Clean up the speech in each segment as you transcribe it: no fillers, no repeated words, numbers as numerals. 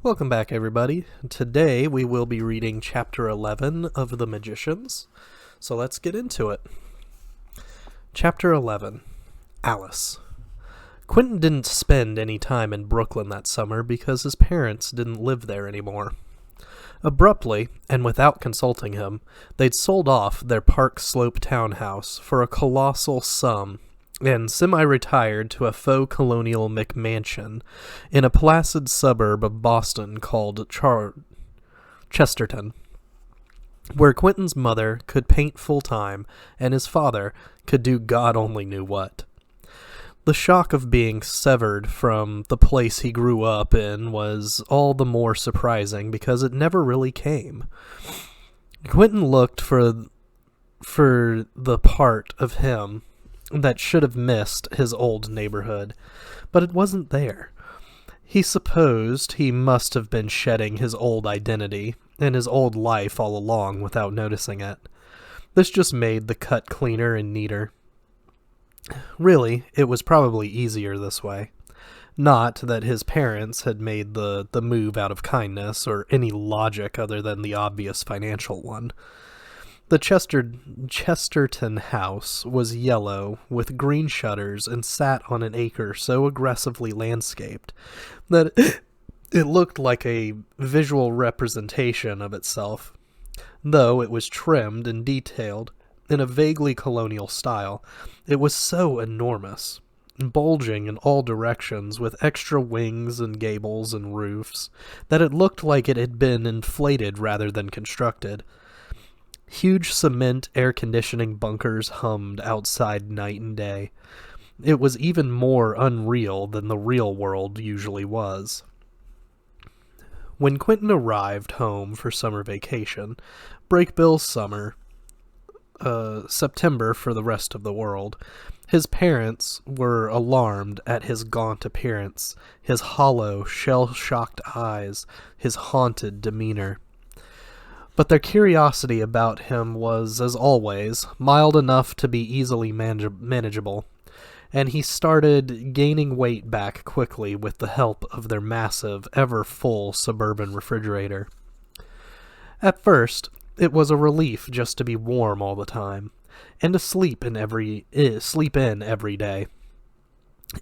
Welcome back, everybody. Today we will be reading Chapter 11 of The Magicians, so let's get into it. Chapter 11. Alice. Quentin didn't spend any time in Brooklyn that summer because his parents didn't live there anymore. Abruptly, and without consulting him, they'd sold off their Park Slope townhouse for a colossal sum and semi-retired to a faux colonial McMansion in a placid suburb of Boston called Chesterton, where Quentin's mother could paint full-time and his father could do God only knew what. The shock of being severed from the place he grew up in was all the more surprising because it never really came. Quentin looked for the part of him that should have missed his old neighborhood, but it wasn't there. He supposed he must have been shedding his old identity and his old life all along without noticing it. This just made the cut cleaner and neater. Really, it was probably easier this way. Not that his parents had made the move out of kindness or any logic other than the obvious financial one. The Chesterton house was yellow, with green shutters, and sat on an acre so aggressively landscaped that it looked like a visual representation of itself. Though it was trimmed and detailed in a vaguely colonial style, it was so enormous, bulging in all directions with extra wings and gables and roofs, that it looked like it had been inflated rather than constructed. Huge cement air conditioning bunkers hummed outside night and day. It was even more unreal than the real world usually was. When Quentin arrived home for summer vacation, Brakebills summer, September for the rest of the world, his parents were alarmed at his gaunt appearance, his hollow, shell-shocked eyes, his haunted demeanor. But their curiosity about him was, as always, mild enough to be easily manageable, and he started gaining weight back quickly with the help of their massive, ever-full suburban refrigerator. At first, it was a relief just to be warm all the time, and to sleep in every day,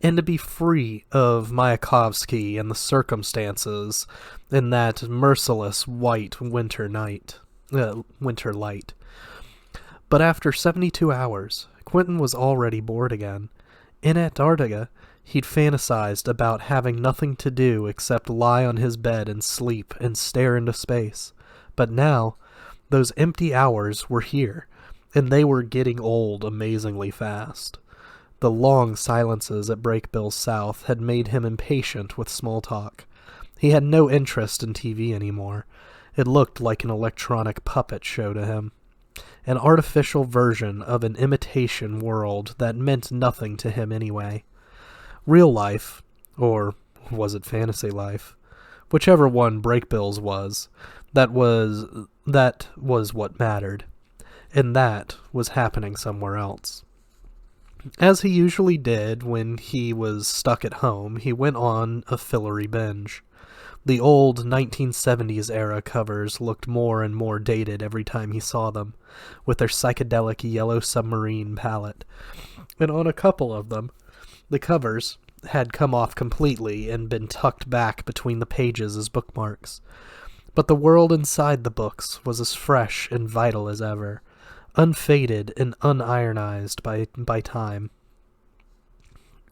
and to be free of Mayakovsky and the circumstances in that merciless white winter light. But after 72 hours, Quentin was already bored again. In Antarctica, he'd fantasized about having nothing to do except lie on his bed and sleep and stare into space. But now, those empty hours were here, and they were getting old amazingly fast. The long silences at Brakebills South had made him impatient with small talk. He had no interest in TV anymore. It looked like an electronic puppet show to him. An artificial version of an imitation world that meant nothing to him anyway. Real life, or was it fantasy life? Whichever one Brakebills was, that was what mattered. And that was happening somewhere else. As he usually did when he was stuck at home, he went on a Fillery binge. The old 1970s-era covers looked more and more dated every time he saw them, with their psychedelic yellow submarine palette. And on a couple of them, the covers had come off completely and been tucked back between the pages as bookmarks. But the world inside the books was as fresh and vital as ever, unfaded and unironized by time.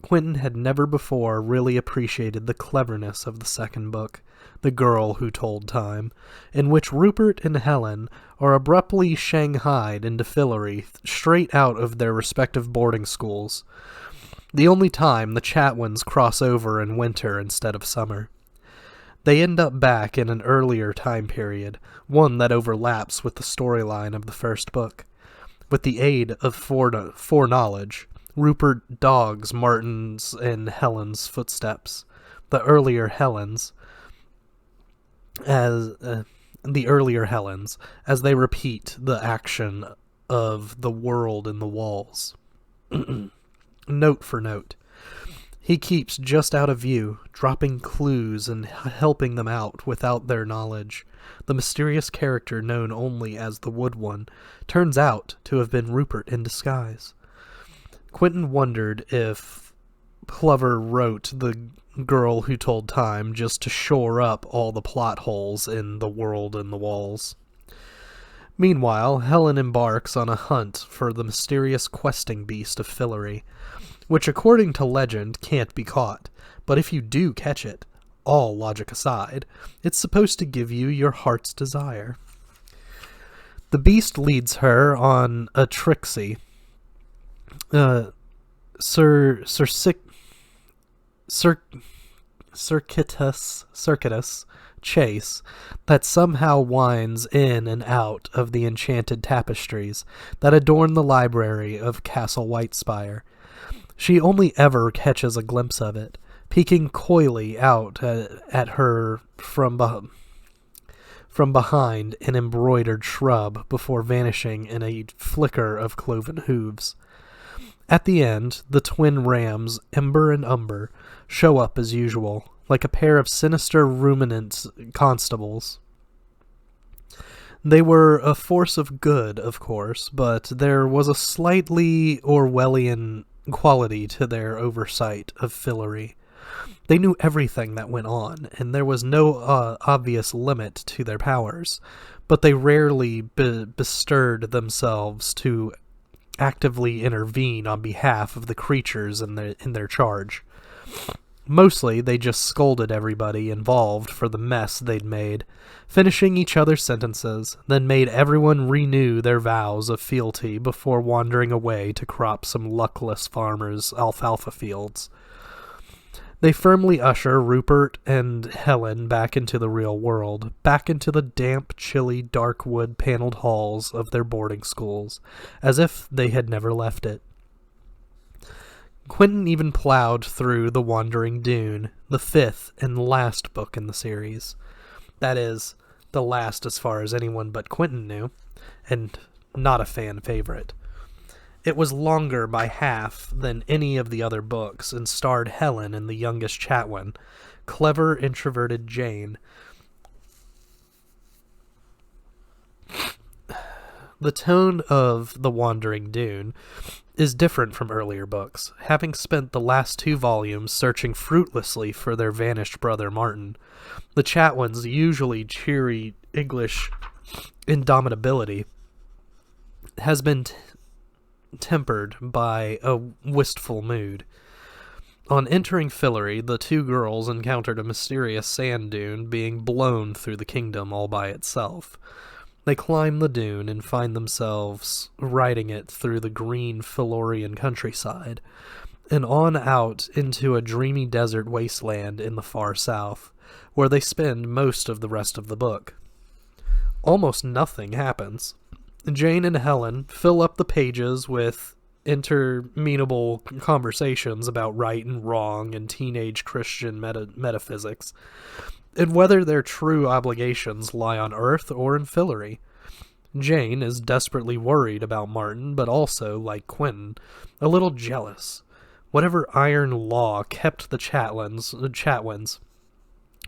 Quentin had never before really appreciated the cleverness of the second book, The Girl Who Told Time, in which Rupert and Helen are abruptly shanghaied into Fillery straight out of their respective boarding schools. The only time the Chatwins cross over in winter instead of summer. They end up back in an earlier time period, one that overlaps with the storyline of the first book. With the aid of foreknowledge, Rupert dogs Martin's and Helen's footsteps, the earlier Helens, as they repeat the action of the world in the walls. Note for note. He keeps just out of view, dropping clues and helping them out without their knowledge. The mysterious character known only as the Wood One turns out to have been Rupert in disguise. Quentin wondered if Plover wrote The Girl Who Told Time just to shore up all the plot holes in The World and the Walls. Meanwhile, Helen embarks on a hunt for the mysterious questing beast of Fillery, which according to legend can't be caught, but if you do catch it, all logic aside, it's supposed to give you your heart's desire. The beast leads her on a tricksy, circuitous chase that somehow winds in and out of the enchanted tapestries that adorn the library of Castle Whitespire. She only ever catches a glimpse of it, peeking coyly out at her from behind an embroidered shrub before vanishing in a flicker of cloven hooves. At the end, the twin rams, Ember and Umber, show up as usual, like a pair of sinister ruminant constables. They were a force of good, of course, but there was a slightly Orwellian quality to their oversight of Fillery. They knew everything that went on, and there was no obvious limit to their powers, but they rarely bestirred themselves to actively intervene on behalf of the creatures in their charge. Mostly, they just scolded everybody involved for the mess they'd made, finishing each other's sentences, then made everyone renew their vows of fealty before wandering away to crop some luckless farmers' alfalfa fields. They firmly usher Rupert and Helen back into the real world, back into the damp, chilly, dark wood-paneled halls of their boarding schools, as if they had never left it. Quentin even plowed through The Wandering Dune, the fifth and last book in the series. That is, the last as far as anyone but Quentin knew, and not a fan favorite. It was longer by half than any of the other books and starred Helen and the youngest Chatwin, clever, introverted Jane. The tone of The Wandering Dune is different from earlier books, having spent the last 2 volumes searching fruitlessly for their vanished brother Martin. The Chatwin's usually cheery English indomitability has been tempered by a wistful mood. On entering Fillery, the 2 girls encountered a mysterious sand dune being blown through the kingdom all by itself. They climb the dune and find themselves riding it through the green Fillorian countryside, and on out into a dreamy desert wasteland in the far south, where they spend most of the rest of the book. Almost nothing happens. Jane and Helen fill up the pages with interminable conversations about right and wrong and teenage Christian metaphysics, and whether their true obligations lie on Earth or in Fillery. Jane is desperately worried about Martin, but also, like Quentin, a little jealous. Whatever iron law kept the Chatwins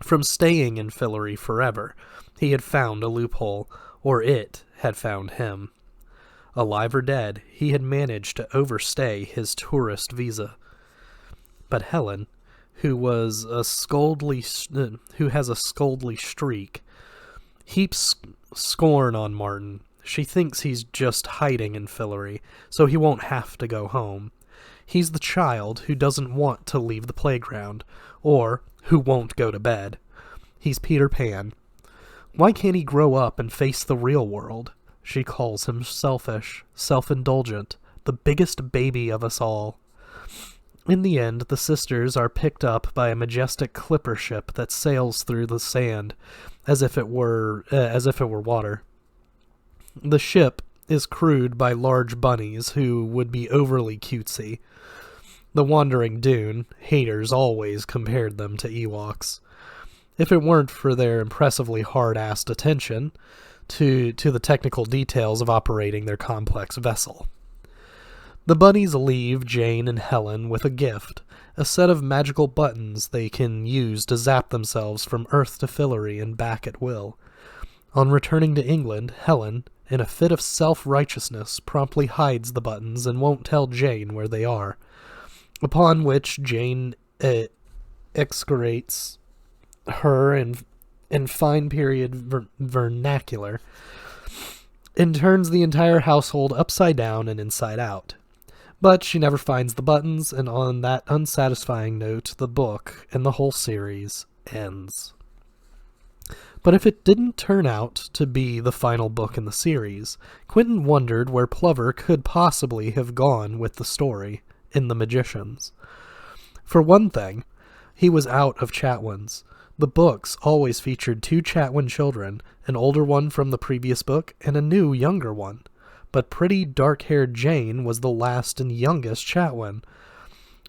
from staying in Fillery forever, he had found a loophole, or it had found him. Alive or dead, he had managed to overstay his tourist visa. But Helen, who has a scoldly streak, heaps scorn on Martin. She thinks he's just hiding in Fillery, so he won't have to go home. He's the child who doesn't want to leave the playground, or who won't go to bed. He's Peter Pan. Why can't he grow up and face the real world? She calls him selfish, self-indulgent, the biggest baby of us all. In the end, the sisters are picked up by a majestic clipper ship that sails through the sand as if it were water. The ship is crewed by large bunnies who would be overly cutesy. The Wandering Dune haters always compared them to Ewoks. If it weren't for their impressively hard-assed attention to the technical details of operating their complex vessel. The bunnies leave Jane and Helen with a gift, a set of magical buttons they can use to zap themselves from Earth to Fillery and back at will. On returning to England, Helen, in a fit of self-righteousness, promptly hides the buttons and won't tell Jane where they are, upon which Jane excoriates her in fine period vernacular and turns the entire household upside down and inside out. But she never finds the buttons, and on that unsatisfying note, the book and the whole series ends. But if it didn't turn out to be the final book in the series, Quentin wondered where Plover could possibly have gone with the story in The Magicians. For one thing, he was out of Chatwins. The books always featured 2 Chatwin children, an older one from the previous book and a new, younger one. But pretty dark-haired Jane was the last and youngest Chatwin.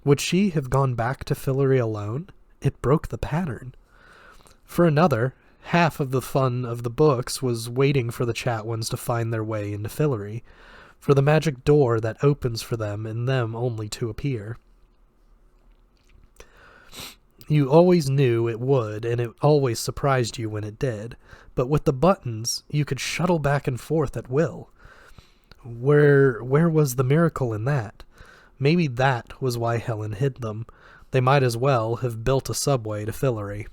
Would she have gone back to Fillery alone? It broke the pattern. For another, half of the fun of the books was waiting for the Chatwins to find their way into Fillery, for the magic door that opens for them and them only to appear. You always knew it would, and it always surprised you when it did, but with the buttons, you could shuttle back and forth at will. Where was the miracle in that? Maybe that was why Helen hid them. They might as well have built a subway to Fillery.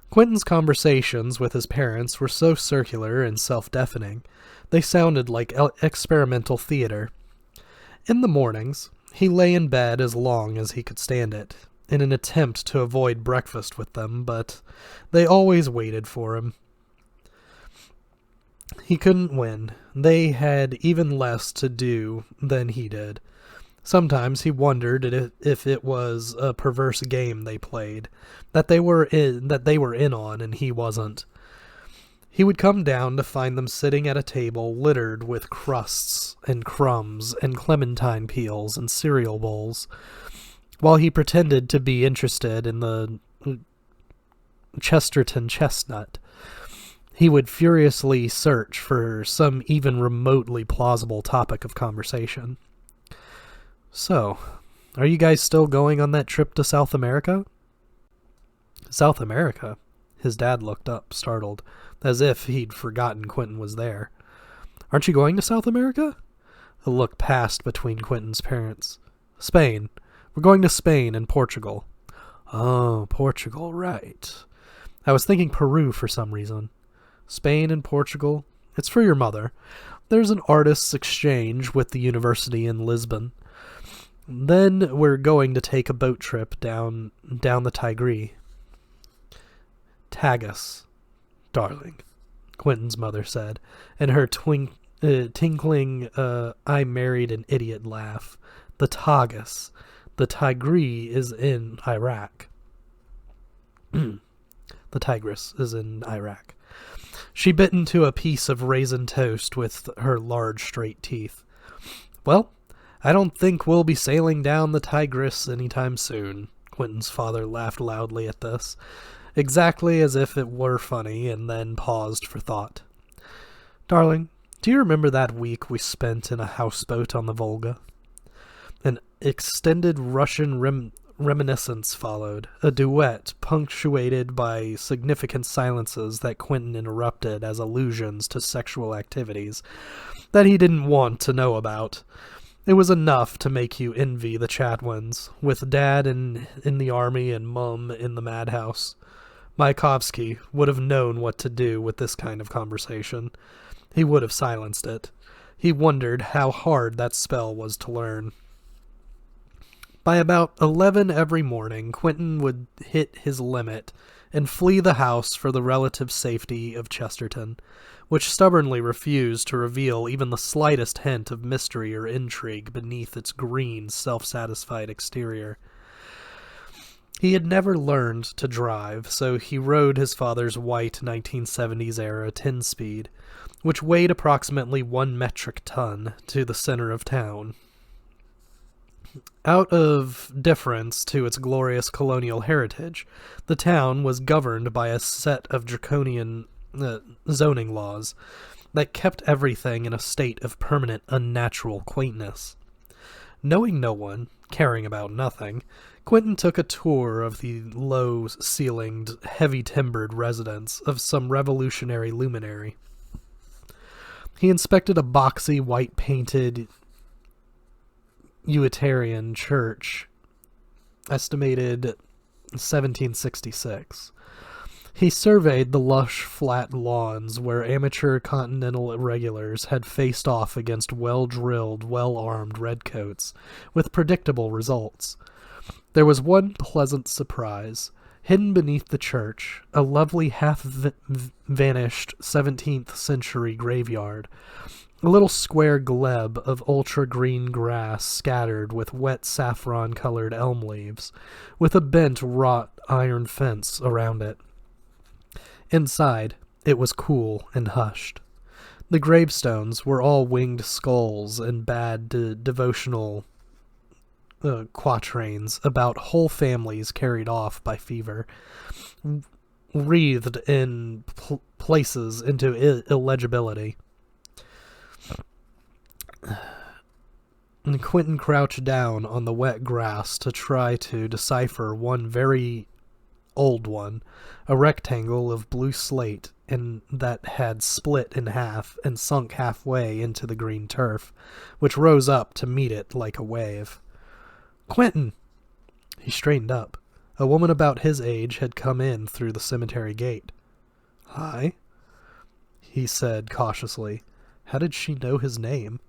Quentin's conversations with his parents were so circular and self-deafening. They sounded like experimental theater. In the mornings, he lay in bed as long as he could stand it, in an attempt to avoid breakfast with them, but they always waited for him. He couldn't win. They had even less to do than he did. Sometimes he wondered if it was a perverse game they played, that they were in on and he wasn't. He would come down to find them sitting at a table littered with crusts and crumbs and clementine peels and cereal bowls, while he pretended to be interested in the Chesterton chestnut. He would furiously search for some even remotely plausible topic of conversation. So, are you guys still going on that trip to South America? South America? His dad looked up, startled, as if he'd forgotten Quentin was there. Aren't you going to South America? A look passed between Quentin's parents. Spain. We're going to Spain and Portugal. Oh, Portugal, right. I was thinking Peru for some reason. Spain and Portugal. It's for your mother. There's an artist's exchange with the university in Lisbon. Then we're going to take a boat trip down the Tigris. Tagus, darling, Quentin's mother said, and her tinkling, I married an idiot laugh. The Tagus. The Tigris is in Iraq. The Tigris is in Iraq. She bit into a piece of raisin toast with her large straight teeth. Well, I don't think we'll be sailing down the Tigris anytime soon. Quentin's father laughed loudly at this, exactly as if it were funny, and then paused for thought. Darling, do you remember that week we spent in a houseboat on the Volga? An extended Russian reminiscence followed, a duet punctuated by significant silences that Quentin interrupted as allusions to sexual activities that he didn't want to know about. It was enough to make you envy the Chatwins, with Dad in the army and Mum in the madhouse. Mayakovsky would have known what to do with this kind of conversation. He would have silenced it. He wondered how hard that spell was to learn. By about 11 every morning, Quentin would hit his limit and flee the house for the relative safety of Chesterton, which stubbornly refused to reveal even the slightest hint of mystery or intrigue beneath its green, self-satisfied exterior. He had never learned to drive, so he rode his father's white 1970s-era 10-speed, which weighed approximately 1 metric ton, to the center of town. Out of deference to its glorious colonial heritage, the town was governed by a set of draconian zoning laws that kept everything in a state of permanent unnatural quaintness. Knowing no one, caring about nothing, Quentin took a tour of the low-ceilinged, heavy-timbered residence of some revolutionary luminary. He inspected a boxy, white-painted Unitarian church, estimated 1766. He surveyed the lush, flat lawns where amateur Continental irregulars had faced off against well-drilled, well-armed redcoats, with predictable results. There was one pleasant surprise. Hidden beneath the church, a lovely half-vanished 17th-century graveyard, a little square glebe of ultra-green grass scattered with wet saffron-colored elm leaves, with a bent wrought iron fence around it. Inside, it was cool and hushed. The gravestones were all winged skulls and bad devotional quatrains about whole families carried off by fever, wreathed in places into illegibility. And Quentin crouched down on the wet grass to try to decipher one very old one, a rectangle of blue slate and that had split in half and sunk halfway into the green turf, which rose up to meet it like a wave. "Quentin!" He straightened up. A woman about his age had come in through the cemetery gate. "Hi," he said cautiously. How did she know his name?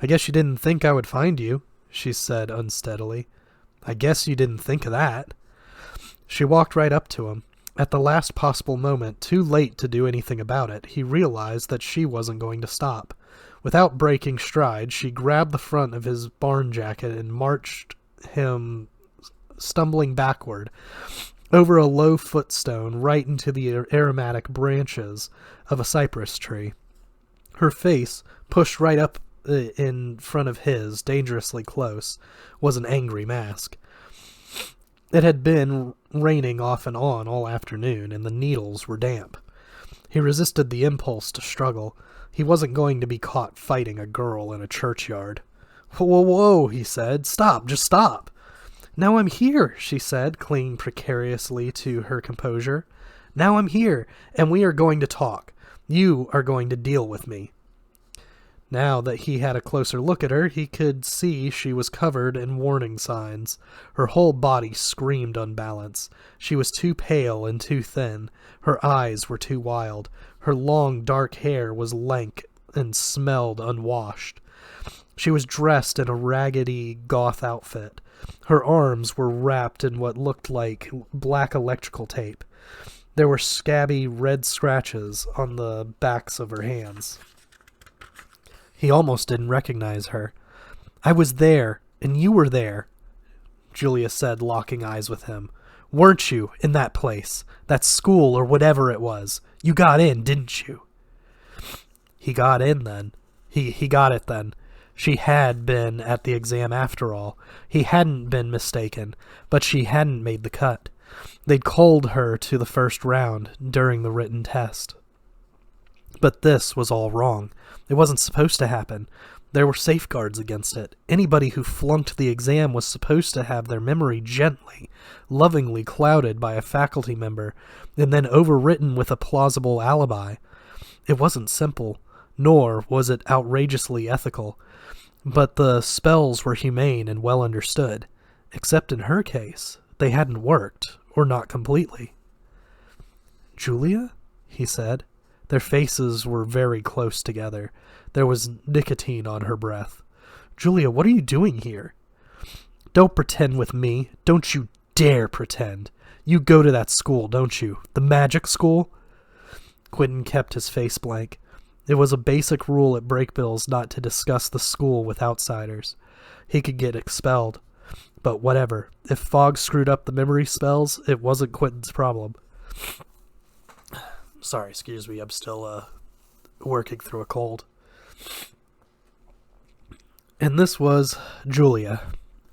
"I guess you didn't think I would find you," she said unsteadily. "I guess you didn't think of that." She walked right up to him. At the last possible moment, too late to do anything about it, he realized that she wasn't going to stop. Without breaking stride, she grabbed the front of his barn jacket and marched him stumbling backward over a low footstone right into the aromatic branches of a cypress tree. Her face, pushed right up in front of his, dangerously close, was an angry mask. It had been raining off and on all afternoon, and the needles were damp. He resisted the impulse to struggle. He wasn't going to be caught fighting a girl in a churchyard. "Whoa, whoa," he said. "Stop, just stop." "Now I'm here," she said, clinging precariously to her composure. "Now I'm here, and we are going to talk. You are going to deal with me." Now that he had a closer look at her, he could see she was covered in warning signs. Her whole body screamed unbalance. She was too pale and too thin. Her eyes were too wild. Her long, dark hair was lank and smelled unwashed. She was dressed in a raggedy goth outfit. Her arms were wrapped in what looked like black electrical tape. There were scabby red scratches on the backs of her hands. He almost didn't recognize her. "I was there, and you were there," Julia said, locking eyes with him. "Weren't you, in that place, that school or whatever it was? You got in, didn't you?" He got in then. He got it then. She had been at the exam after all. He hadn't been mistaken, but she hadn't made the cut. They'd called her to the first round during the written test. But this was all wrong. It wasn't supposed to happen. There were safeguards against it. Anybody who flunked the exam was supposed to have their memory gently, lovingly clouded by a faculty member, and then overwritten with a plausible alibi. It wasn't simple, nor was it outrageously ethical, but the spells were humane and well understood. Except in her case, they hadn't worked, or not completely. "Julia?" he said. Their faces were very close together. There was nicotine on her breath. "Julia, what are you doing here?" "Don't pretend with me. Don't you dare pretend. You go to that school, don't you? The magic school?" Quentin kept his face blank. It was a basic rule at Brakebills not to discuss the school with outsiders. He could get expelled. But whatever. If Fogg screwed up the memory spells, it wasn't Quentin's problem. Sorry, excuse me, I'm still working through a cold. And this was Julia.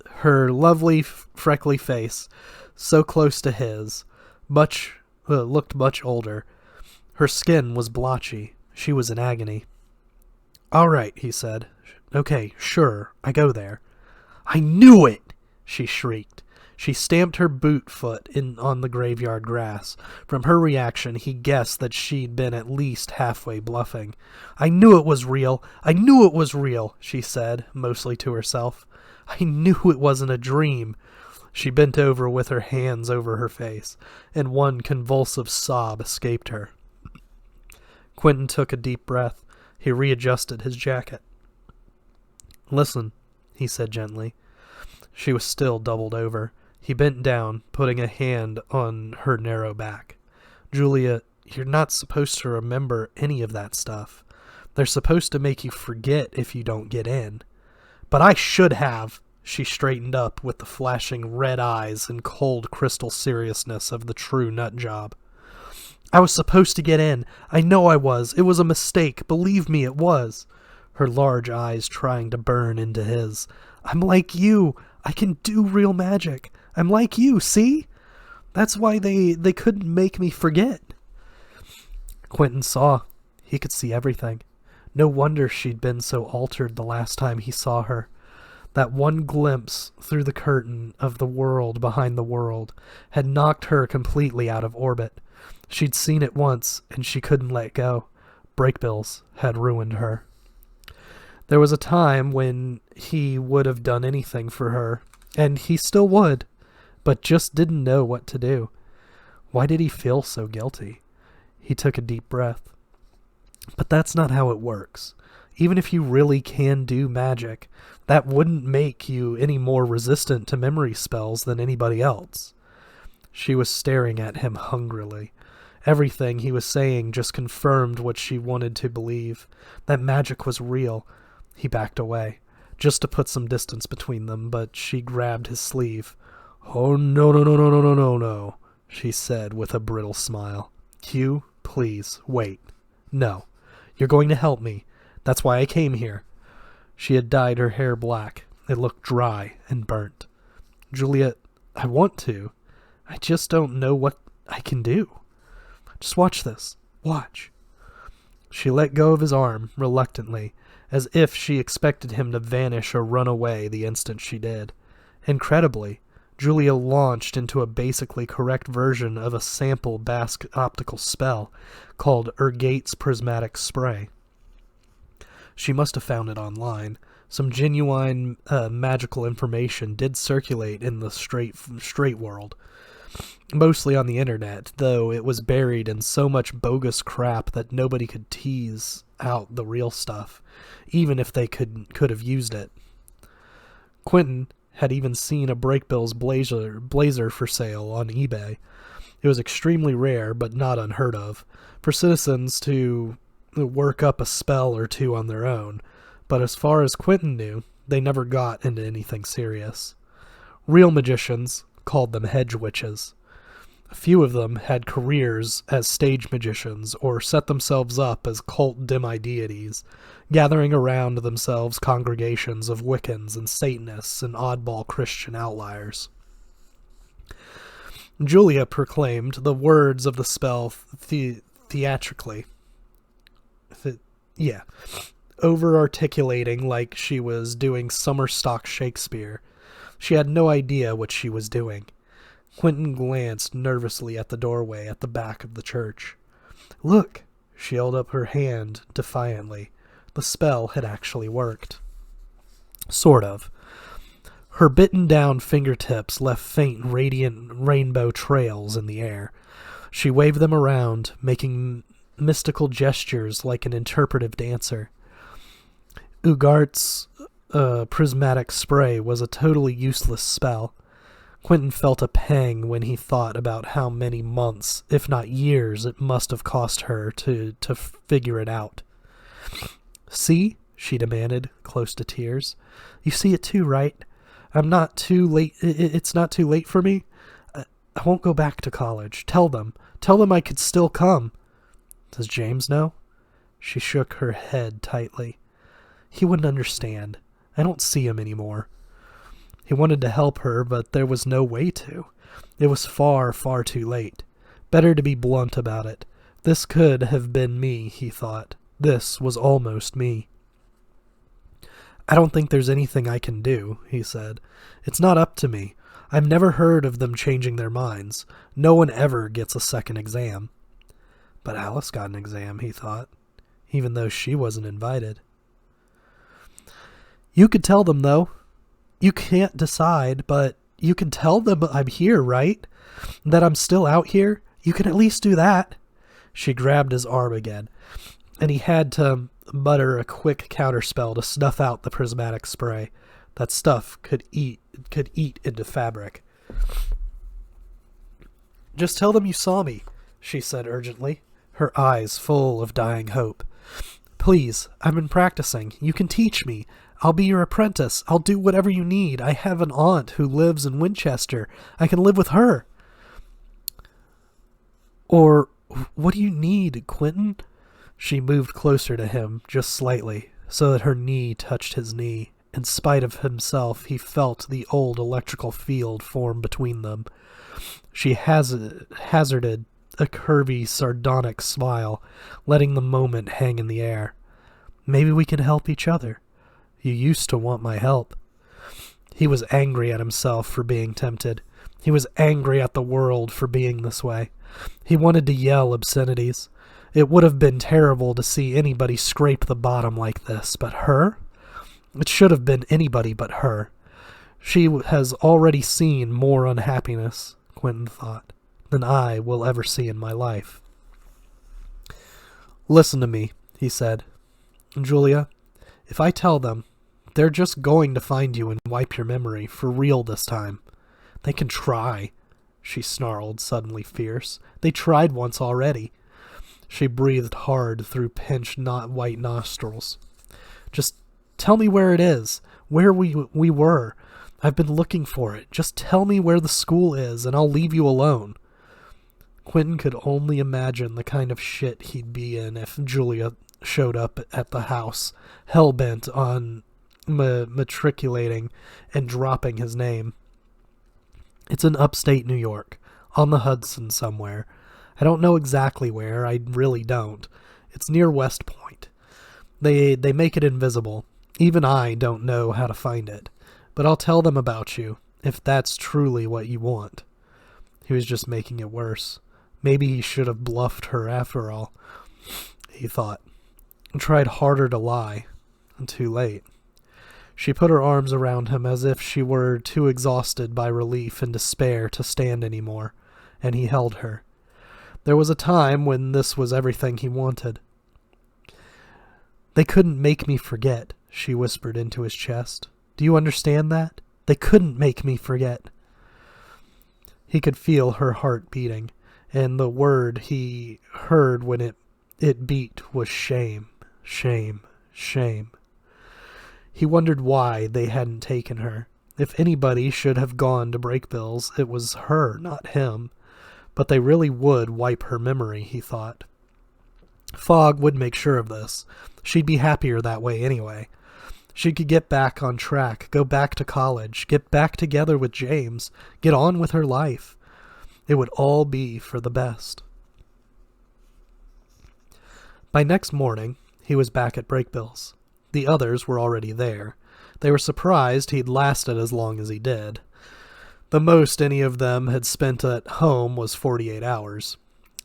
Her lovely, freckly face, so close to his, looked much older. Her skin was blotchy. She was in agony. "All right," he said. "Okay, sure, I go there." "I knew it!" she shrieked. She stamped her boot foot on the graveyard grass. From her reaction, he guessed that she'd been at least halfway bluffing. "I knew it was real! I knew it was real!" she said, mostly to herself. "I knew it wasn't a dream." She bent over with her hands over her face, and one convulsive sob escaped her. Quentin took a deep breath. He readjusted his jacket. "Listen," he said gently. She was still doubled over. He bent down, putting a hand on her narrow back. "Julia, you're not supposed to remember any of that stuff. They're supposed to make you forget if you don't get in." "But I should have." She straightened up with the flashing red eyes and cold crystal seriousness of the true nut job. "I was supposed to get in. I know I was. It was a mistake. Believe me, it was." Her large eyes trying to burn into his. "I'm like you. I can do real magic. I'm like you, see? That's why they couldn't make me forget." Quentin saw. He could see everything. No wonder she'd been so altered the last time he saw her. That one glimpse through the curtain of the world behind the world had knocked her completely out of orbit. She'd seen it once, and she couldn't let go. Brakebills had ruined her. There was a time when he would have done anything for her, and he still would, but just didn't know what to do. Why did he feel so guilty? He took a deep breath. But that's not how it works. Even if you really can do magic, that wouldn't make you any more resistant to memory spells than anybody else. She was staring at him hungrily. Everything he was saying just confirmed what she wanted to believe, that magic was real. He backed away, just to put some distance between them, but she grabbed his sleeve. "Oh, no, no, no, no, no, no, no, no," she said with a brittle smile. "Hugh, please, wait. No, you're going to help me. That's why I came here." She had dyed her hair black. It looked dry and burnt. "Juliet, I want to. I just don't know what I can do. Just watch this. Watch." She let go of his arm, reluctantly, as if she expected him to vanish or run away the instant she did. Incredibly, Julia launched into a basically correct version of a sample Basque optical spell called Ergate's Prismatic Spray. She must have found it online. Some genuine magical information did circulate in the straight world. Mostly on the internet, though it was buried in so much bogus crap that nobody could tease out the real stuff, even if they could have used it. Quentin had even seen a Brakebills blazer for sale on eBay. It was extremely rare, but not unheard of, for citizens to work up a spell or two on their own, but as far as Quentin knew, they never got into anything serious. Real magicians called them hedge witches. A few of them had careers as stage magicians or set themselves up as cult demi-deities, gathering around themselves congregations of Wiccans and Satanists and oddball Christian outliers. Julia proclaimed the words of the spell theatrically. Over-articulating like she was doing summer stock Shakespeare. She had no idea what she was doing. Quentin glanced nervously at the doorway at the back of the church. "Look!" She held up her hand defiantly. The spell had actually worked. Sort of. Her bitten-down fingertips left faint, radiant rainbow trails in the air. She waved them around, making mystical gestures like an interpretive dancer. Ugart's prismatic spray was a totally useless spell. Quentin felt a pang when he thought about how many months, if not years, it must have cost her to figure it out. "See?" she demanded, close to tears. "You see it too, right? I'm not too late. It's not too late for me. I won't go back to college. Tell them I could still come." "Does James know?" She shook her head tightly. "He wouldn't understand. I don't see him anymore." He wanted to help her, but there was no way to. It was far, far too late. Better to be blunt about it. This could have been me, he thought. This was almost me. I don't think there's anything I can do, he said. It's not up to me. I've never heard of them changing their minds. No one ever gets a second exam. But Alice got an exam, he thought, even though she wasn't invited. You could tell them, though. You can't decide, but you can tell them I'm here, right? That I'm still out here? You can at least do that. She grabbed his arm again, and he had to mutter a quick counterspell to snuff out the prismatic spray. That stuff could eat into fabric. Just tell them you saw me, she said urgently, her eyes full of dying hope. Please, I've been practicing. You can teach me. I'll be your apprentice. I'll do whatever you need. I have an aunt who lives in Winchester. I can live with her. Or, what do you need, Quentin? She moved closer to him, just slightly, so that her knee touched his knee. In spite of himself, he felt the old electrical field form between them. She hazarded a curvy, sardonic smile, letting the moment hang in the air. Maybe we can help each other. You used to want my help. He was angry at himself for being tempted. He was angry at the world for being this way. He wanted to yell obscenities. It would have been terrible to see anybody scrape the bottom like this, but her? It should have been anybody but her. She has already seen more unhappiness, Quentin thought, than I will ever see in my life. Listen to me, he said. Julia, if I tell them, they're just going to find you and wipe your memory, for real this time. They can try, she snarled, suddenly fierce. They tried once already. She breathed hard through pinched, white nostrils. Just tell me where it is, where we were. I've been looking for it. Just tell me where the school is, and I'll leave you alone. Quentin could only imagine the kind of shit he'd be in if Julia showed up at the house, hell-bent on matriculating and dropping his name. It's in upstate New York, on the Hudson somewhere. I don't know exactly where, I really don't. It's near West Point. They make it invisible. Even I don't know how to find it. But I'll tell them about you, if that's truly what you want. He was just making it worse. Maybe he should have bluffed her after all, he thought, and tried harder to lie, and too late. She put her arms around him as if she were too exhausted by relief and despair to stand any more, and he held her. There was a time when this was everything he wanted. They couldn't make me forget, she whispered into his chest. Do you understand that? They couldn't make me forget. He could feel her heart beating, and the word he heard when it beat was shame, shame, shame. He wondered why they hadn't taken her. If anybody should have gone to Brakebills, it was her, not him. But they really would wipe her memory, he thought. Fogg would make sure of this. She'd be happier that way anyway. She could get back on track, go back to college, get back together with James, get on with her life. It would all be for the best. By next morning, he was back at Brakebills. The others were already there. They were surprised he'd lasted as long as he did. The most any of them had spent at home was 48 hours.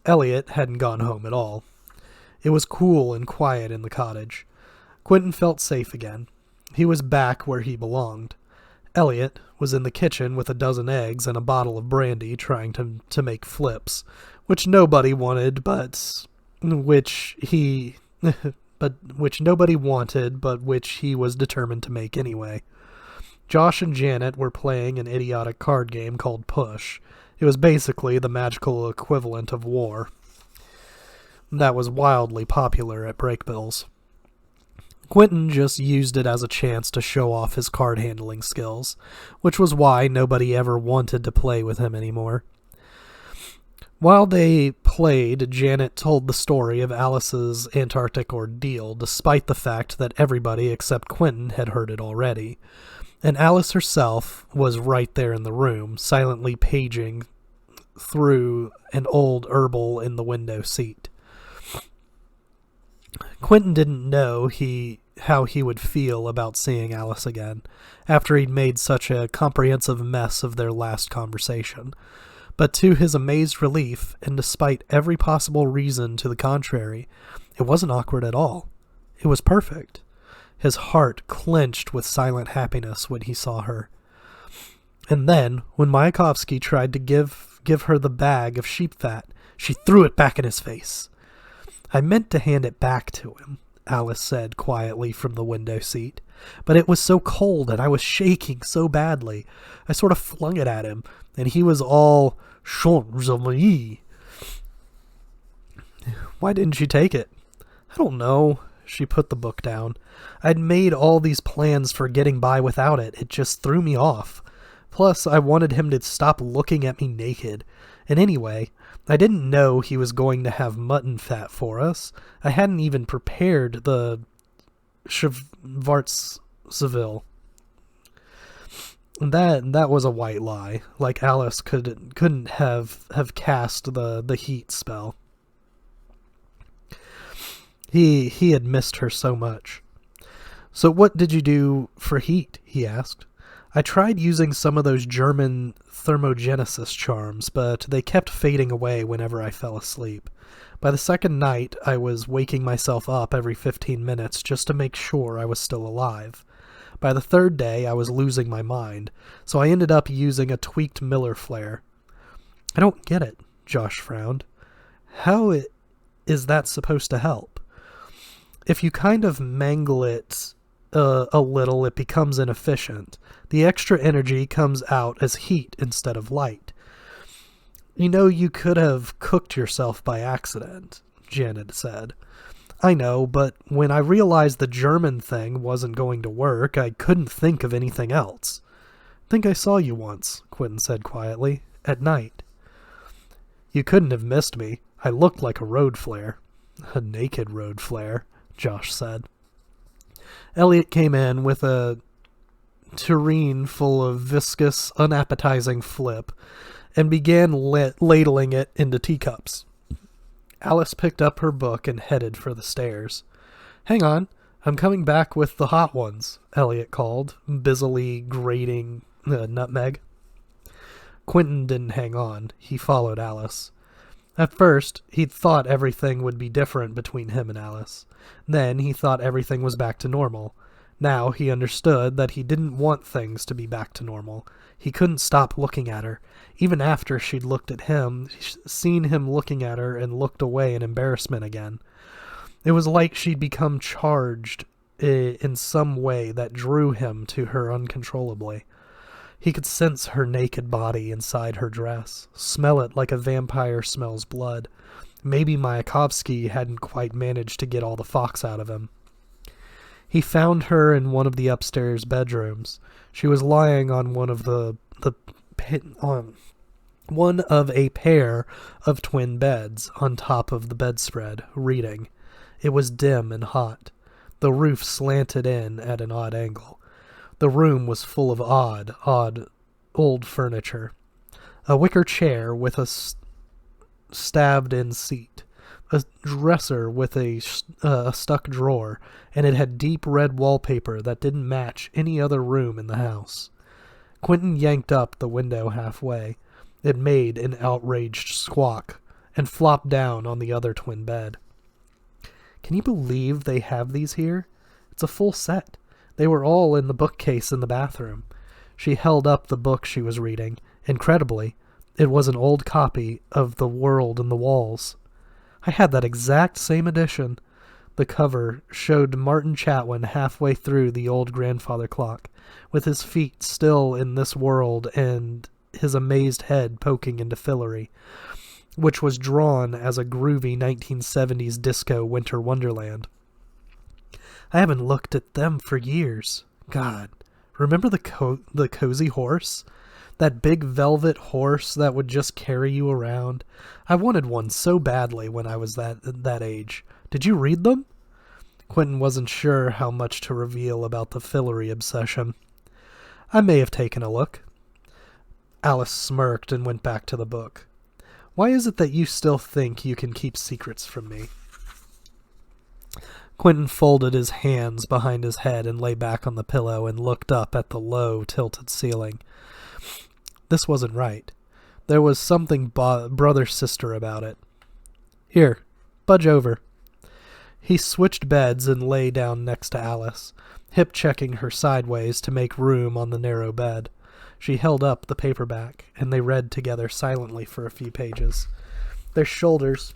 Elliot hadn't gone home at all. It was cool and quiet in the cottage. Quentin felt safe again. He was back where he belonged. Elliot was in the kitchen with a dozen eggs and a bottle of brandy trying to make flips, which nobody wanted, but which nobody wanted, but which he was determined to make anyway. Josh and Janet were playing an idiotic card game called Push. It was basically the magical equivalent of war. That was wildly popular at Brakebills. Quentin just used it as a chance to show off his card-handling skills, which was why nobody ever wanted to play with him anymore. While they played, Janet told the story of Alice's Antarctic ordeal, despite the fact that everybody except Quentin had heard it already. And Alice herself was right there in the room, silently paging through an old herbal in the window seat. Quentin didn't know how he would feel about seeing Alice again, after he'd made such a comprehensive mess of their last conversation. But to his amazed relief, and despite every possible reason to the contrary, it wasn't awkward at all. It was perfect. His heart clenched with silent happiness when he saw her. And then, when Mayakovsky tried to give her the bag of sheep fat, she threw it back in his face. "I meant to hand it back to him," Alice said quietly from the window seat, "but it was so cold and I was shaking so badly. I sort of flung it at him, and he was all Champs-Élysées." "Why didn't you take it?" "I don't know." She put the book down. "I'd made all these plans for getting by without it. It just threw me off. Plus, I wanted him to stop looking at me naked. And anyway, I didn't know he was going to have mutton fat for us. I hadn't even prepared the Schwarzseville." That was a white lie. Like Alice couldn't have cast the heat spell. He had missed her so much. "So what did you do for heat?" he asked. "I tried using some of those German thermogenesis charms, but they kept fading away whenever I fell asleep. By the second night, I was waking myself up every 15 minutes just to make sure I was still alive. By the third day, I was losing my mind, so I ended up using a tweaked Miller flare." "I don't get it," Josh frowned. "How is that supposed to help?" "If you kind of mangle it a little, it becomes inefficient. The extra energy comes out as heat instead of light. You know, you could have cooked yourself by accident," Janet said. "I know, but when I realized the German thing wasn't going to work, I couldn't think of anything else." "I think I saw you once," Quentin said quietly, "at night." "You couldn't have missed me. I looked like a road flare." "A naked road flare," Josh said. Elliot came in with a tureen full of viscous, unappetizing flip and began ladling it into teacups. Alice picked up her book and headed for the stairs. "Hang on, I'm coming back with the hot ones," Elliot called, busily grating nutmeg. Quentin didn't hang on. He followed Alice. At first, he'd thought everything would be different between him and Alice. Then he thought everything was back to normal. Now he understood that he didn't want things to be back to normal. He couldn't stop looking at her. Even after she'd looked at him, seen him looking at her, and looked away in embarrassment again. It was like she'd become charged in some way that drew him to her uncontrollably. He could sense her naked body inside her dress, smell it like a vampire smells blood. Maybe Mayakovsky hadn't quite managed to get all the fox out of him. He found her in one of the upstairs bedrooms. She was lying on one of a pair of twin beds on top of the bedspread, reading. It was dim and hot. The roof slanted in at an odd angle. The room was full of odd, old furniture. A wicker chair with a stabbed-in seat. A dresser with a stuck drawer, and it had deep red wallpaper that didn't match any other room in the house. Quentin yanked up the window halfway. It made an outraged squawk, and flopped down on the other twin bed. "Can you believe they have these here? It's a full set. They were all in the bookcase in the bathroom." She held up the book she was reading. Incredibly, it was an old copy of The World in the Walls. "I had that exact same edition." The cover showed Martin Chatwin halfway through the old grandfather clock, with his feet still in this world and his amazed head poking into Fillery, which was drawn as a groovy 1970s disco winter wonderland. "I haven't looked at them for years. God, remember the cozy horse? That big velvet horse that would just carry you around? I wanted one so badly when I was that age. Did you read them?" Quentin wasn't sure how much to reveal about the Fillery obsession. "I may have taken a look." Alice smirked and went back to the book. "Why is it that you still think you can keep secrets from me?" Quentin folded his hands behind his head and lay back on the pillow and looked up at the low, tilted ceiling. This wasn't right. There was something brother-sister about it. Here, budge over. He switched beds and lay down next to Alice, hip-checking her sideways to make room on the narrow bed. She held up the paperback, and they read together silently for a few pages. Their shoulders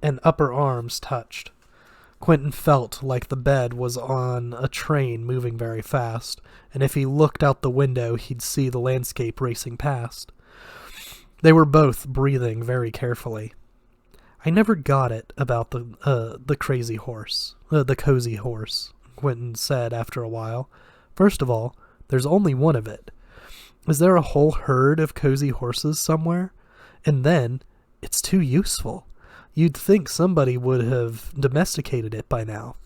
and upper arms touched. Quentin felt like the bed was on a train moving very fast, and if he looked out the window, he'd see the landscape racing past. They were both breathing very carefully. I never got it about the crazy horse, the cozy horse, Quentin said after a while. First of all, there's only one of it. Is there a whole herd of cozy horses somewhere? And then, it's too useful. You'd think somebody would have domesticated it by now.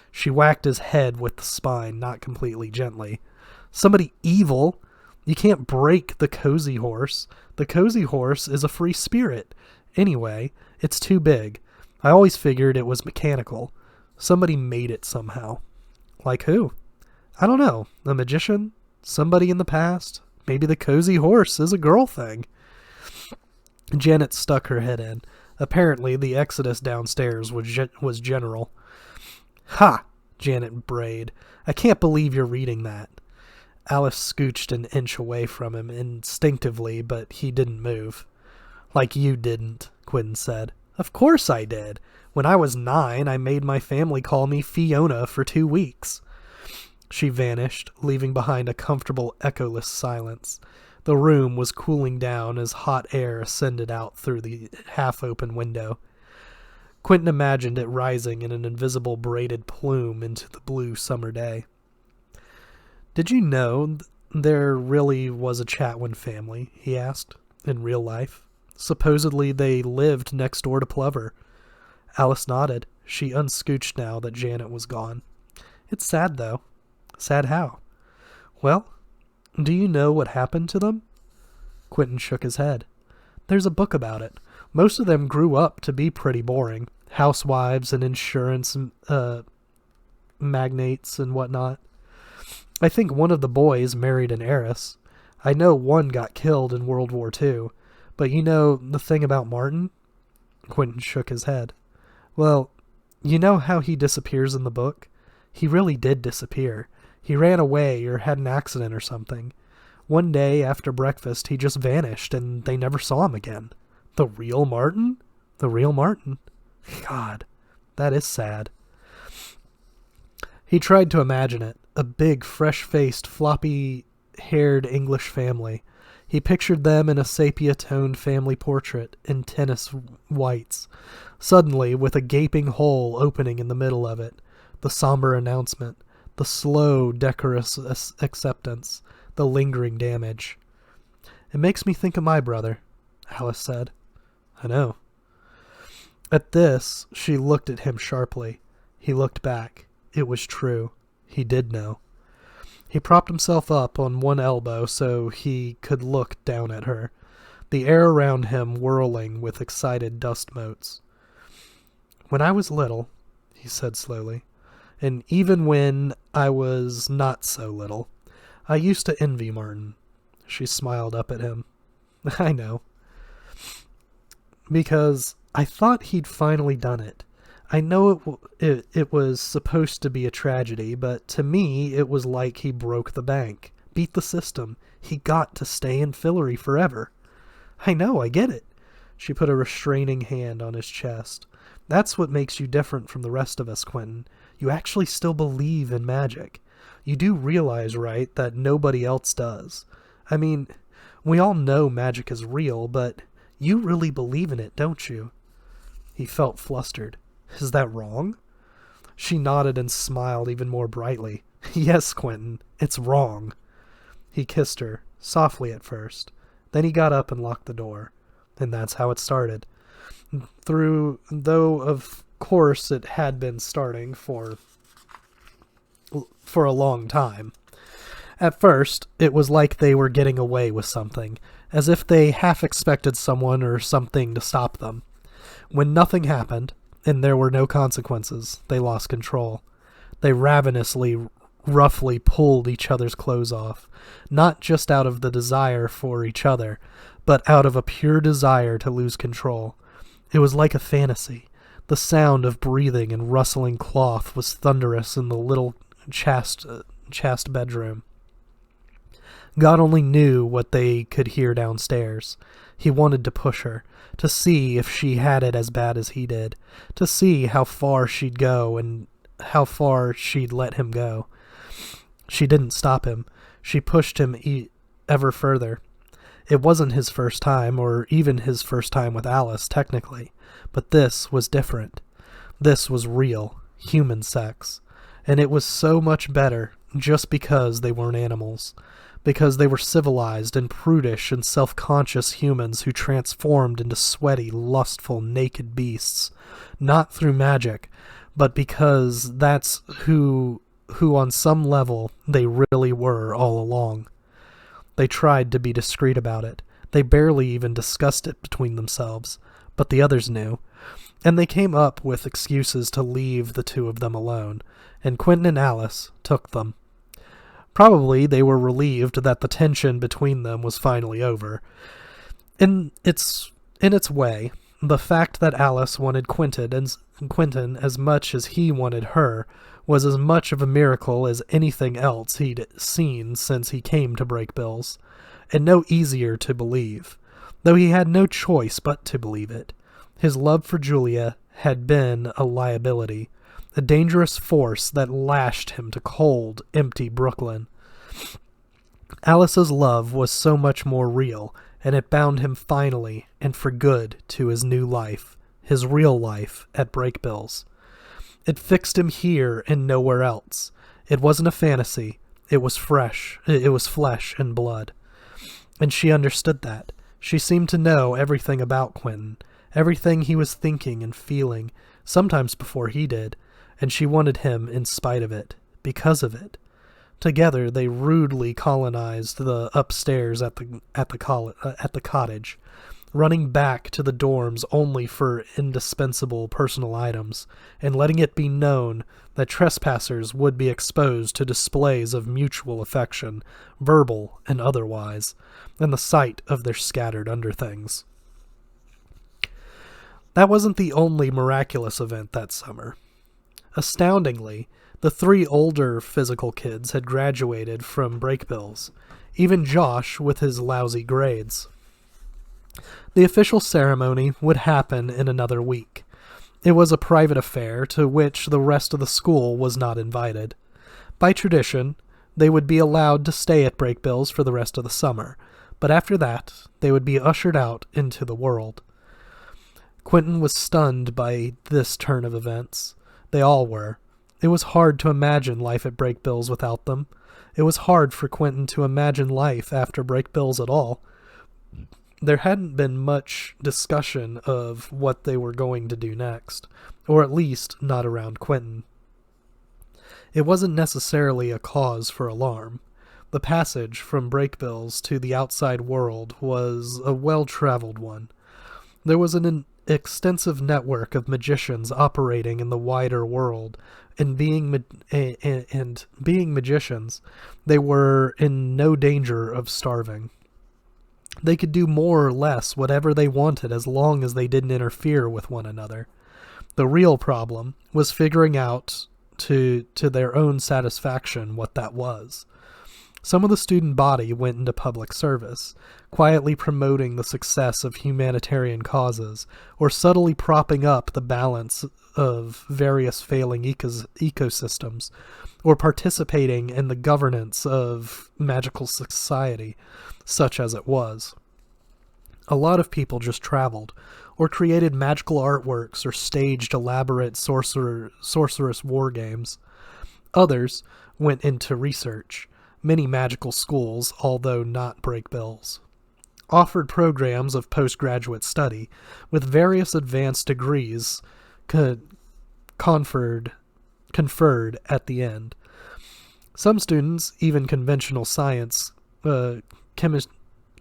She whacked his head with the spine, not completely gently. Somebody evil? You can't break the cozy horse. The cozy horse is a free spirit. Anyway, it's too big. I always figured it was mechanical. Somebody made it somehow. Like who? I don't know. A magician? Somebody in the past? Maybe the cozy horse is a girl thing. Janet stuck her head in. Apparently, the exodus downstairs was general. Ha! Janet brayed. I can't believe you're reading that. Alice scooched an inch away from him instinctively, but he didn't move. Like you didn't, Quentin said. Of course I did. When I was 9, I made my family call me Fiona for 2 weeks. She vanished, leaving behind a comfortable, echoless silence. The room was cooling down as hot air ascended out through the half-open window. Quentin imagined it rising in an invisible braided plume into the blue summer day. Did you know there really was a Chatwin family, he asked, in real life? Supposedly they lived next door to Plover. Alice nodded. She unscooched now that Janet was gone. It's sad, though. Sad how? Well, do you know what happened to them? Quentin shook his head. There's a book about it. Most of them grew up to be pretty boring. Housewives and insurance magnates and whatnot. I think one of the boys married an heiress. I know one got killed in World War II. But you know the thing about Martin? Quentin shook his head. Well, you know how he disappears in the book? He really did disappear. He ran away or had an accident or something. One day after breakfast, he just vanished and they never saw him again. The real Martin? The real Martin? God, that is sad. He tried to imagine it. A big, fresh-faced, floppy-haired English family. He pictured them in a sepia-toned family portrait in tennis whites. Suddenly, with a gaping hole opening in the middle of it, the somber announcement, the slow, decorous acceptance, the lingering damage. It makes me think of my brother, Alice said. I know. At this, she looked at him sharply. He looked back. It was true. He did know. He propped himself up on one elbow so he could look down at her, the air around him whirling with excited dust motes. When I was little, he said slowly, and even when I was not so little, I used to envy Martin. She smiled up at him. I know. Because I thought he'd finally done it. I know it was supposed to be a tragedy, but to me it was like he broke the bank, beat the system. He got to stay in Fillery forever. I know, I get it. She put a restraining hand on his chest. That's what makes you different from the rest of us, Quentin. You actually still believe in magic. You do realize, right, that nobody else does. I mean, we all know magic is real, but you really believe in it, don't you? He felt flustered. Is that wrong? She nodded and smiled even more brightly. Yes, Quentin, it's wrong. He kissed her, softly at first. Then he got up and locked the door. And that's how it started. Though of course it had been starting for a long time. At first, it was like they were getting away with something, as if they half expected someone or something to stop them. When nothing happened, and there were no consequences, they lost control. They ravenously, roughly pulled each other's clothes off, not just out of the desire for each other, but out of a pure desire to lose control. It was like a fantasy. The sound of breathing and rustling cloth was thunderous in the little chaste bedroom. God only knew what they could hear downstairs. He wanted to push her, to see if she had it as bad as he did, to see how far she'd go and how far she'd let him go. She didn't stop him. She pushed him ever further. It wasn't his first time, or even his first time with Alice, technically, but this was different. This was real, human sex, and it was so much better just because they weren't animals, because they were civilized and prudish and self-conscious humans who transformed into sweaty, lustful, naked beasts, not through magic, but because that's who on some level they really were all along. They tried to be discreet about it. They barely even discussed it between themselves, but the others knew, and they came up with excuses to leave the two of them alone, and Quentin and Alice took them. Probably they were relieved that the tension between them was finally over. In its way, the fact that Alice wanted Quentin as much as he wanted her was as much of a miracle as anything else he'd seen since he came to Brakebills, and no easier to believe, though he had no choice but to believe it. His love for Julia had been a liability, a dangerous force that lashed him to cold, empty Brooklyn. Alice's love was so much more real, and it bound him finally and for good to his new life, his real life at Brakebills. It fixed him here and nowhere else. It wasn't a fantasy. It was fresh. It was flesh and blood. And she understood that. She seemed to know everything about Quentin, everything he was thinking and feeling, sometimes before he did, and she wanted him in spite of it, because of it. Together they rudely colonized the upstairs at the cottage, running back to the dorms only for indispensable personal items, and letting it be known that trespassers would be exposed to displays of mutual affection, verbal and otherwise, in the sight of their scattered underthings. That wasn't the only miraculous event that summer. Astoundingly, the 3 older physical kids had graduated from Brakebills, even Josh with his lousy grades. The official ceremony would happen in another week. It was a private affair to which the rest of the school was not invited. By tradition, they would be allowed to stay at Brakebills for the rest of the summer, but after that, they would be ushered out into the world. Quentin was stunned by this turn of events. They all were. It was hard to imagine life at Brakebills without them. It was hard for Quentin to imagine life after Brakebills at all. There hadn't been much discussion of what they were going to do next, or at least not around Quentin. It wasn't necessarily a cause for alarm. The passage from Brakebills to the outside world was a well-traveled one. There was an extensive network of magicians operating in the wider world, and being magicians, they were in no danger of starving. They could do more or less whatever they wanted as long as they didn't interfere with one another. The real problem was figuring out to their own satisfaction what that was. Some of the student body went into public service, quietly promoting the success of humanitarian causes, or subtly propping up the balance of various failing ecosystems, or participating in the governance of magical society, such as it was. A lot of people just traveled, or created magical artworks, or staged elaborate sorceress war games. Others went into research. Many magical schools, although not Brakebills, offered programs of postgraduate study, with various advanced degrees conferred at the end. Some students, even conventional science,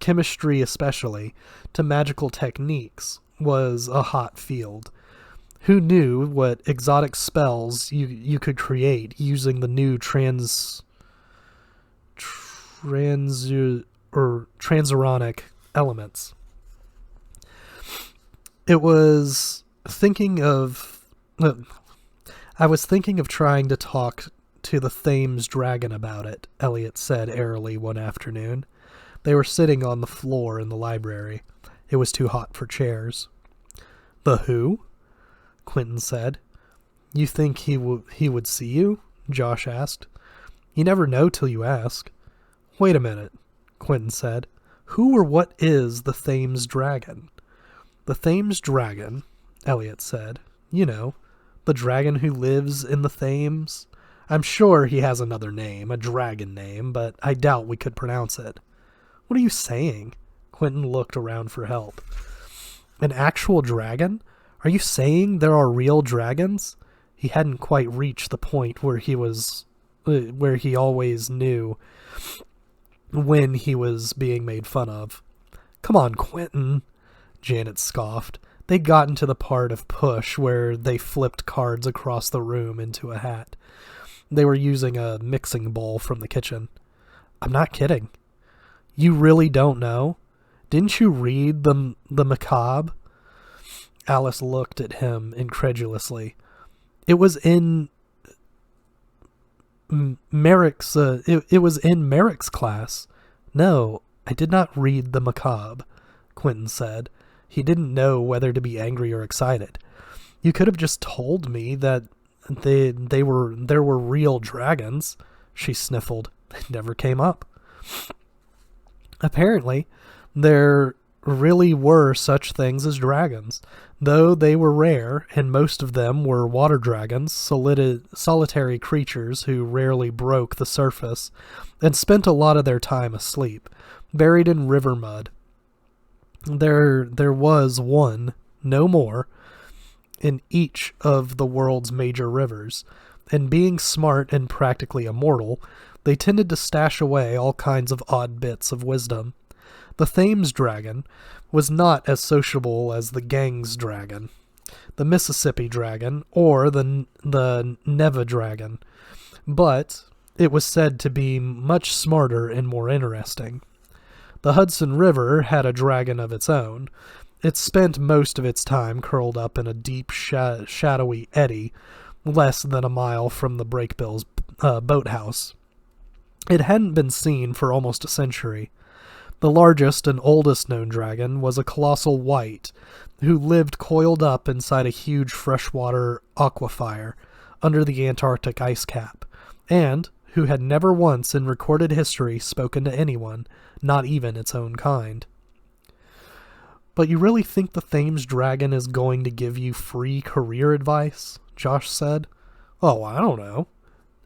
chemistry especially, to magical techniques, was a hot field. Who knew what exotic spells you could create using the new transuranic elements? I was thinking of trying to talk to the Thames dragon about it, Elliot said airily one afternoon. They were sitting on the floor in the library. It was too hot for chairs. The who? Quentin said. You think he would see you? Josh asked. You never know till you ask. Wait a minute, Quentin said. Who or what is the Thames dragon? The Thames dragon, Elliot said. You know, the dragon who lives in the Thames. I'm sure he has another name, a dragon name, but I doubt we could pronounce it. What are you saying? Quentin looked around for help. An actual dragon? Are you saying there are real dragons? He hadn't quite reached the point where he always knew when he was being made fun of. Come on, Quentin, Janet scoffed. They'd gotten to the part of push where they flipped cards across the room into a hat. They were using a mixing bowl from the kitchen. I'm not kidding. You really don't know? Didn't you read the macabre? Alice looked at him incredulously. It was in Merrick's. It was in Merrick's class. No, I did not read the macabre, Quentin said. He didn't know whether to be angry or excited. You could have just told me that there were real dragons. She sniffled. It never came up. Apparently, there really were such things as dragons, though they were rare, and most of them were water dragons, solitary creatures who rarely broke the surface and spent a lot of their time asleep, buried in river mud. There was one, no more, in each of the world's major rivers, and being smart and practically immortal, they tended to stash away all kinds of odd bits of wisdom. The Thames dragon was not as sociable as the Ganges dragon, the Mississippi dragon, or the Neva dragon, but it was said to be much smarter and more interesting. The Hudson River had a dragon of its own. It spent most of its time curled up in a deep, shadowy eddy, less than a mile from the Brakebills' boathouse. It hadn't been seen for almost a century. The largest and oldest known dragon was a colossal white, who lived coiled up inside a huge freshwater aquifer under the Antarctic ice cap, and who had never once in recorded history spoken to anyone, not even its own kind. But you really think the Thames dragon is going to give you free career advice? Josh said. Oh, I don't know,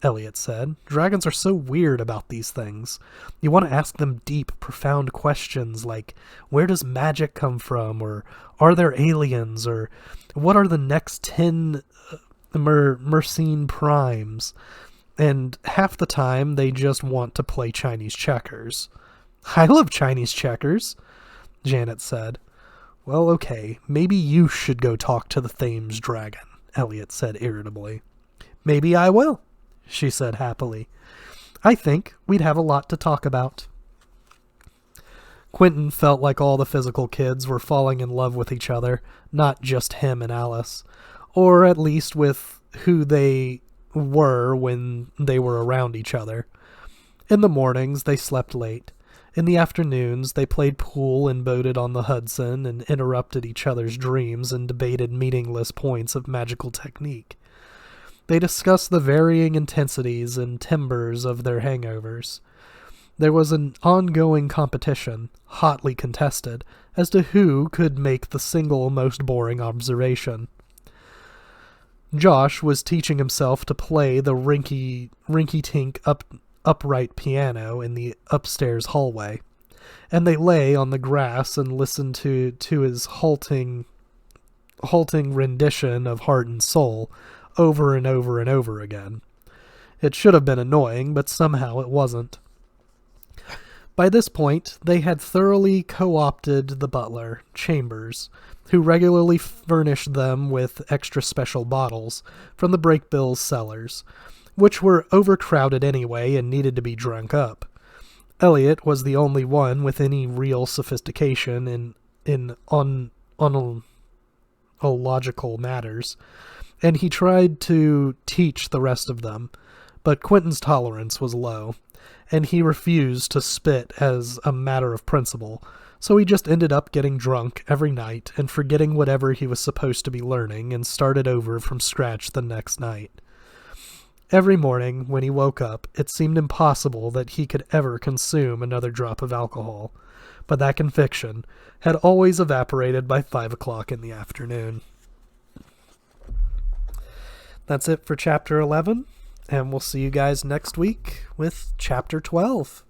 Elliot said. Dragons are so weird about these things. You want to ask them deep, profound questions like, where does magic come from? Or are there aliens? Or what are the next 10 Mersenne primes? And half the time they just want to play Chinese checkers. I love Chinese checkers, Janet said. Well, okay, maybe you should go talk to the Thames dragon, Elliot said irritably. Maybe I will, she said happily. I think we'd have a lot to talk about. Quentin felt like all the physical kids were falling in love with each other, not just him and Alice, or at least with who they were when they were around each other. In the mornings, they slept late. In the afternoons, they played pool and boated on the Hudson and interrupted each other's dreams and debated meaningless points of magical technique. They discussed the varying intensities and timbers of their hangovers. There was an ongoing competition, hotly contested, as to who could make the single most boring observation. Josh was teaching himself to play the rinky-tink upright piano in the upstairs hallway, and they lay on the grass and listened to his halting rendition of Heart and Soul over and over and over again. It should have been annoying, but somehow it wasn't. By this point, they had thoroughly co-opted the butler, Chambers, who regularly furnished them with extra special bottles from the Brakebills cellars, which were overcrowded anyway and needed to be drunk up. Elliot was the only one with any real sophistication in onological matters, and he tried to teach the rest of them, but Quentin's tolerance was low, and he refused to spit as a matter of principle, so he just ended up getting drunk every night and forgetting whatever he was supposed to be learning and started over from scratch the next night. Every morning, when he woke up, it seemed impossible that he could ever consume another drop of alcohol, but that conviction had always evaporated by 5 o'clock in the afternoon. That's it for Chapter 11, and we'll see you guys next week with Chapter 12.